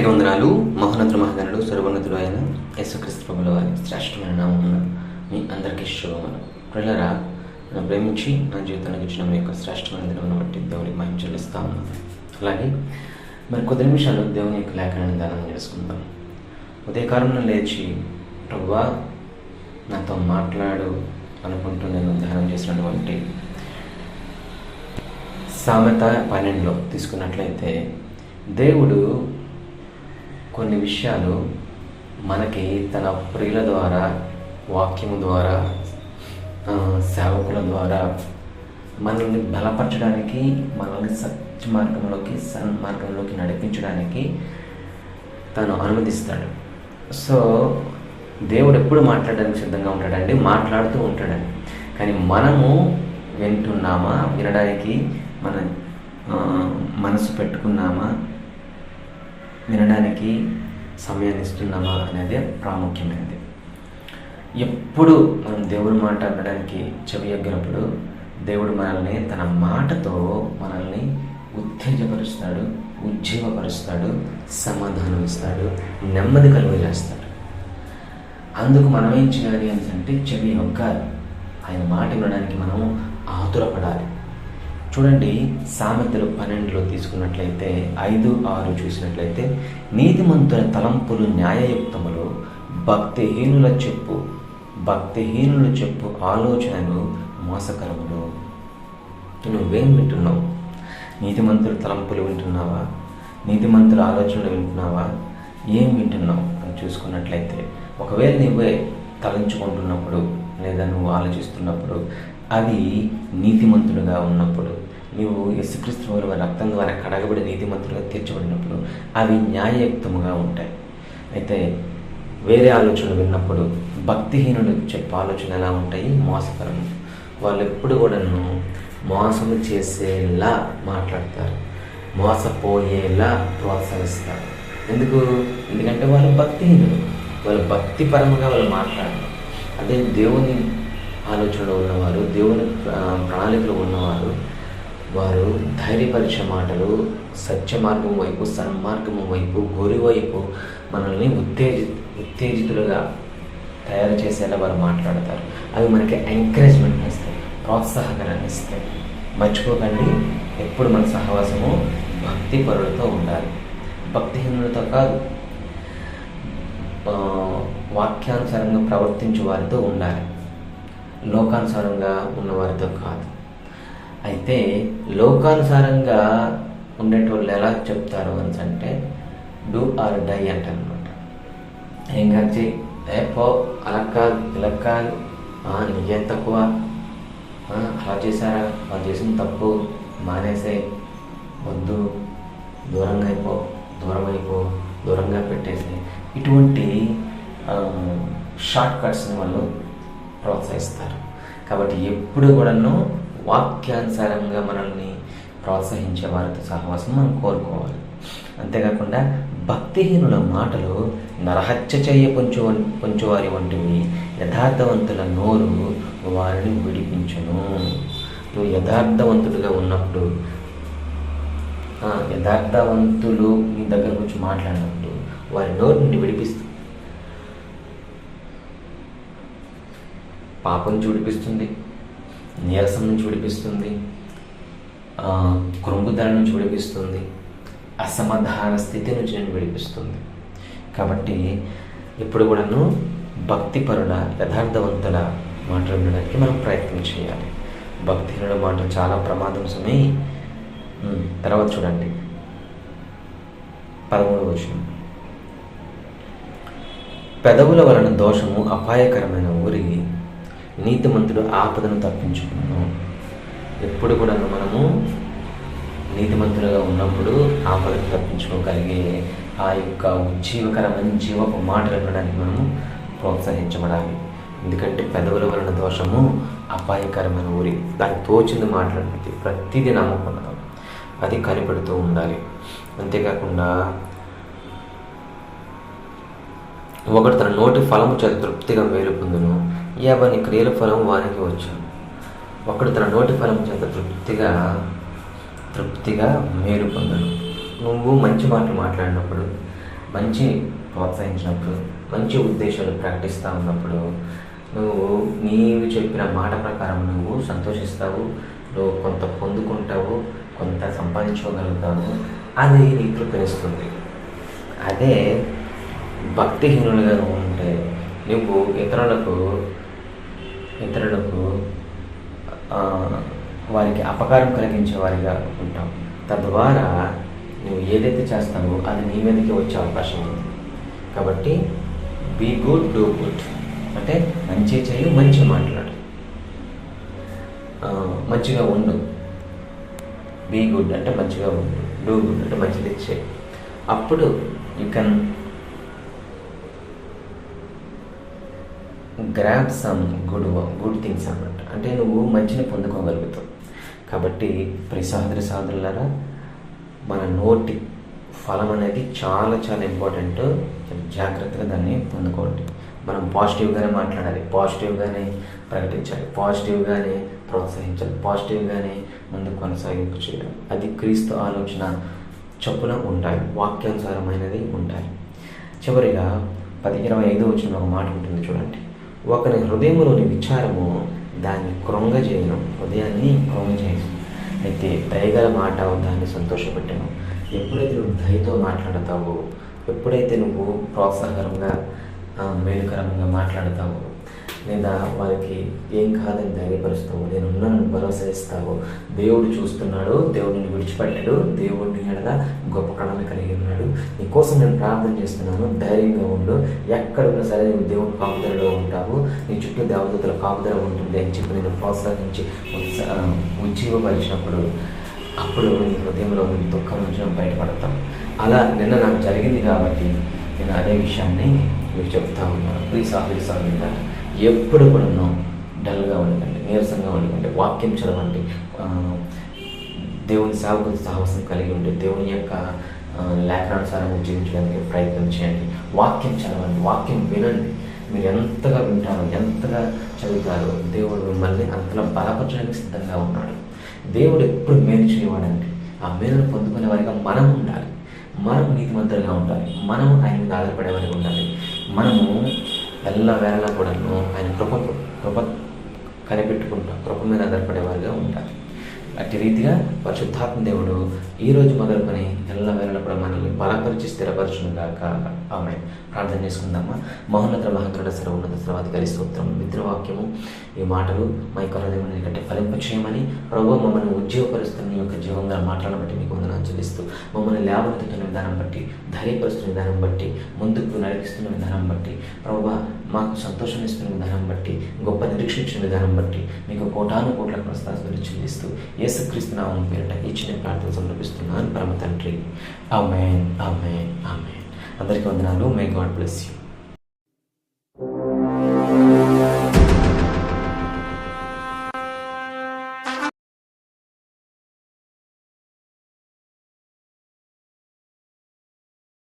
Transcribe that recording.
అందరికీ వందనాలు. మహోన్నతుడు మహాగణుడు సర్వోన్నతుడు అయిన యేసుక్రీస్తు ప్రభుల వారి శ్రేష్టమైన నామమున మీ అందరికీ శుభములు. పిల్లరా, నన్ను ప్రేమించి నా జీవితానికి ఇచ్చిన మీ యొక్క శ్రేష్టమైన దినమును బట్టి దేవునికి మహిమ చెల్లిస్తా ఉన్నాను. అలాగే మరి కొద్ది నిమిషాలు దేవుని యొక్క లేఖనాన్ని ధ్యానం చేసుకుందాం. ఉదయకాలంలో లేచి ప్రభువా నాతో మాట్లాడు అనుకుంటూ నేను ధ్యానం చేసినటువంటి సామెత 12లో తీసుకున్నట్లయితే, దేవుడు కొన్ని విషయాలు మనకి తన ప్రియుల ద్వారా, వాక్యము ద్వారా, సేవకుల ద్వారా మనల్ని బలపరచడానికి, మనల్ని సత్య మార్గంలోకి, సన్మార్గంలోకి నడిపించడానికి తను అనుమతిస్తాడు. సో దేవుడు ఎప్పుడు మాట్లాడడానికి సిద్ధంగా ఉంటాడండి, మాట్లాడుతూ ఉంటాడండి. కానీ మనము వింటున్నామా, వినడానికి మన మనసు పెట్టుకున్నామా, వినడానికి సమయాన్ని ఇస్తున్నామా అనేది ప్రాముఖ్యమైనది. ఎప్పుడు మనం దేవుడి మాట వినడానికి చెవి ఎగ్గినప్పుడు దేవుడు మనల్ని తన మాటతో మనల్ని ఉత్తేజపరుస్తాడు, ఉజ్జీవపరుస్తాడు, సమాధానం ఇస్తాడు, నెమ్మది కలుగజేస్తాడు. అందుకు మనం ఏం చేయాలి అంటే చెవి ఒగ్గాలి. ఆయన మాట వినడానికి మనం ఆతురపడాలి. చూడండి, సామెతలు 12లో తీసుకున్నట్లయితే 5, 6 చూసినట్లయితే, నీతిమంతుల తలంపులు న్యాయయుక్తములు, భక్తిహీనుల చెప్పు ఆలోచనలు మోసకరములు. నువ్వేం వింటున్నావు? నీతిమంతుల తలంపులు వింటున్నావా? నీతిమంతుల ఆలోచనలు వింటున్నావా? ఏం వింటున్నావు అని చూసుకున్నట్లయితే, ఒకవేళ నువ్వే తలంచుకుంటున్నప్పుడు లేదా నువ్వు ఆలోచిస్తున్నప్పుడు, అవి నీతిమంతుడుగా ఉన్నప్పుడు, నీవు యేసుక్రీస్తు వారి రక్తం ద్వారా కడగబడి నీతిమంతులుగా తీర్చబడినప్పుడు అవి న్యాయయుక్తముగా ఉంటాయి. అయితే వేరే ఆలోచనలు విన్నప్పుడు, భక్తిహీనులు చెప్పే ఆలోచన ఎలా ఉంటాయి? మోసకరము. వాళ్ళు ఎప్పుడు కూడాను మోసము చేసేలా మాట్లాడతారు, మోసపోయేలా ప్రోత్సహిస్తారు. ఎందుకంటే వాళ్ళు భక్తిహీనులు, వాళ్ళు భక్తిపరముగా వాళ్ళు మాట్లాడతారు. అదే దేవుని ఆలోచనలో ఉన్నవారు, దేవుని ప్రణాళికలో ఉన్నవారు, వారు ధైర్యపరిచే మాటలు, సత్య మార్గం వైపు, సన్మార్గము వైపు, గురి వైపు మనల్ని ఉత్తేజితులుగా తయారు చేసేలా వారు మాట్లాడతారు. అవి మనకి ఎంకరేజ్మెంట్ ఇస్తాయి, ప్రోత్సాహకరాన్ని ఇస్తాయి. మర్చిపోకండి, ఎప్పుడు మన సహవాసము భక్తి పరులతో ఉండాలి, భక్తిహీనులతో కాదు. వాక్యానుసారంగా ప్రవర్తించే వారితో ఉండాలి, లోకానుసారంగా ఉన్నవారితో కాదు. అయితే లోకానుసారంగా ఉండేటోళ్ళు ఎలా చెప్తారు అని అంటే, డూ ఆర్ డై అంటారనమాట. ఏం కాదు, పో, అలా కాదు, ఇలా కాదు, నీకేం తక్కువ, అలా చేశారా, వాళ్ళు చేసిన తప్పు, మానేసే, వద్దు, దూరంగా పెట్టేసి, ఇటువంటి షార్ట్ కట్స్ని వాళ్ళు ప్రోత్సహిస్తారు. కాబట్టి ఎప్పుడు కూడాను వాక్యానుసారంగా మనల్ని ప్రోత్సహించే వారితో సహవాసం మనం కోరుకోవాలి. అంతేకాకుండా భక్తిహీనుల మాటలు నరహత్య చేయ పొంచువారి వంటివి, యథార్థవంతుల నోరు వారిని విడిపించును. నువ్వు యథార్థవంతుడిగా ఉన్నప్పుడు, యథార్థవంతులు నీ దగ్గర నుంచి మాట్లాడినప్పుడు వారి నోరు నుండి విడిపిస్తుంది. పాపం నుంచి విడిపిస్తుంది, నీరసం నుంచి విడిపిస్తుంది, కృంగుదల నుంచి విడిపిస్తుంది, అసమాధాన స్థితి నుంచి నేను విడిపిస్తుంది. కాబట్టి ఇప్పుడు కూడాను భక్తిపరుల, యథార్థవంతుల మాటలు వినడానికి మనం ప్రయత్నం చేయాలి. భక్తిహీనుల మాటలు చాలా ప్రమాదం సుమి. తర్వాత చూడండి 13వ వచనం, పెదవుల వలన దోషము అపాయకరమైన ఊరికి, నీతిమంతుడు ఆపదను తప్పించుకున్నాను. ఎప్పుడు కూడా మనము నీతిమంతులుగా ఉన్నప్పుడు ఆపదను తప్పించుకోగలిగే ఆ యొక్క ఉజ్జీవకరమైన జీవపు మాటలు వినడానికి మనము ప్రోత్సహించబడాలి. ఎందుకంటే పెదవుల వలన దోషము అపాయకరమైన ఊరి, దానికి తోచింది మాట్లాడితే ప్రతిదీ నమ్మకూడదు, అది కనిపెడుతూ ఉండాలి. అంతేకాకుండా ఒకడు తన నోటి ఫలము చేత తృప్తిగా మేలు పొందును, ఎవని క్రియల ఫలం వానికి వచ్చాను. ఒకడు తన నోటి ఫలం చేత తృప్తిగా మేలు పొందును. నువ్వు మంచి మాటలు మాట్లాడినప్పుడు, మంచి ప్రోత్సహించినప్పుడు, మంచి ఉద్దేశాలు ప్రకటిస్తూ ఉన్నప్పుడు నువ్వు నీవు చెప్పిన మాట ప్రకారం నువ్వు సంతోషిస్తావు, నువ్వు కొంత పొందుకుంటావు, కొంత సంపాదించుకోగలుగుతావు. అది నీ తృప్తినిస్తుంది. అదే భక్తిహీనులుగా నువ్వు ఉంటే నువ్వు ఇతరులకు వారికి అపకారం కలిగించే వారిగా ఉంటావు. తద్వారా నువ్వు ఏదైతే చేస్తావో అది నీ మీదకి వచ్చే అవకాశం ఉంది. కాబట్టి బీ గుడ్, డూ గుడ్ అంటే మంచి చేయి, మంచి మాట్లాడు, మంచిగా ఉండు. బీ గుడ్ అంటే మంచిగా ఉండు, డూ గుడ్ అంటే మంచిది చేయి. అప్పుడు you can grab some good things అన్నమాట. అంటే నువ్వు మంచిని పొందుకోగలుగుతావు. కాబట్టి ప్రియ సహోదరులారా, మన నోటి ఫలం అనేది చాలా చాలా ఇంపార్టెంట్. జాగ్రత్తగా దాన్ని పొందుకోండి. మనం పాజిటివ్గానే మాట్లాడాలి, పాజిటివ్గానే ప్రకటించాలి, పాజిటివ్గానే ప్రోత్సహించాలి, పాజిటివ్గానే ముందుకు కొనసాగింపు చేయడం. అది క్రీస్తు ఆలోచన చొప్పున ఉంటాయి, వాక్యానుసారమైనది ఉంటాయి. చివరిగా 25వ వచనంలో ఒక మాట ఉంటుంది చూడండి. ఒకరి హృదయంలోని విచారము దాన్ని కృంగజేయను, హృదయాన్ని కృంగజేయను. అయితే దయగల మాట దాన్ని సంతోషపెట్టను. ఎప్పుడైతే నువ్వు దయతో మాట్లాడతావో, ఎప్పుడైతే నువ్వు ప్రోత్సాహకరంగా మేలుకరంగా మాట్లాడతావో, లేదా వారికి ఏం కాదని ధైర్యపరుస్తావు, నేను ఉన్నాను భరోసా ఇస్తావు, దేవుడు చూస్తున్నాడు, దేవుడిని విడిచిపెట్టాడు, దేవుడిని ఎడల గొప్ప ప్రణాళిక కలిగి ఉన్నాడు, నీకోసం నేను ప్రార్థన చేస్తున్నాను, ధైర్యంగా ఉండు, ఎక్కడున్నా సరే నువ్వు దేవుడి కాపుదలలో ఉంటావు, నీ చుట్టూ దేవదూతల కాపుదల ఉంటుంది అని చెప్పి నేను ప్రోత్సహించి ఉజ్జీవపరిచినప్పుడు అప్పుడు నీ హృదయంలో దుఃఖం నుంచి బయటపడతాం. అలా నిన్న నాకు జరిగింది కాబట్టి నేను అదే విషయాన్ని మీకు చెప్తా ఉన్నాను. ప్లీజ్ ఆఫీసర్గా ఎప్పుడు కూడా డల్గా ఉండకండి, నీరసంగా ఉండకండి. వాక్యం చదవండి, దేవుని సేవకుల సాహసం కలిగి ఉండి దేవుని యొక్క లేఖనానుసారం జీవించడానికి ప్రయత్నం చేయండి. వాక్యం చదవండి, వాక్యం వినండి. మీరు ఎంతగా వింటారో, ఎంతగా చదువుతారో దేవుడు మిమ్మల్ని అంతలా బలపరచడానికి సిద్ధంగా ఉన్నాడు. దేవుడు ఎప్పుడు మేలు చేయవాడండి. ఆ మేలును పొందుకునే వారిగా మనం ఉండాలి, మనం నీతిమంతులుగా ఉండాలి, మనం ఆయన మీద ఆధారపడేవారిగా ఉండాలి. మనము వేళ కూడా ఆయన కృప కనిపెట్టుకుంటాం, కృప మీద ఆధారపడేవారిగా ఉండాలి. అట్టి రీతిగా పరిశుద్ధాత్మ దేవుడు ఈరోజు మొదలుకొని వేళ కూడా మనల్ని బలపరిచి స్థిరపరచును గాక. ఆమేన్. ప్రార్థన చేసుకుందామా. మహోన్నత మహోన్నత సర్వోన్నత సర్వాధికారి స్తోత్రం. మిత్రవాక్యము ఈ మాటలు మా యొక్క హృదయం కంటే ఫలింపచేయమని ప్రభువు మమ్మల్ని ఉద్యోగపరుస్తున్న ఈ యొక్క జీవంగా మాటలను బట్టి మీకు వందనాలు చెల్లిస్తూ, మమ్మల్ని లేవనెత్తుతున్న విధానం బట్టి, ధైర్యపరుస్తున్న విధానం బట్టి, ముందుకు నడిపిస్తున్న విధానం బట్టి, ప్రభువా మాకు సంతోషం ఇస్తున్న విధానం బట్టి, గొప్ప నిరీక్షించిన విధానం బట్టి మీకు కోటాను కోట్ల ప్రస్తావన చెల్లిస్తూ యేసుక్రీస్తు నామమున పేరిట ఈ చిన్న ప్రార్థన సమర్పిస్తున్నాను పరమ తండ్రి. ఆమేన్, ఆమేన్, ఆమేన్. అందరికీ వందనాలు. May God bless you.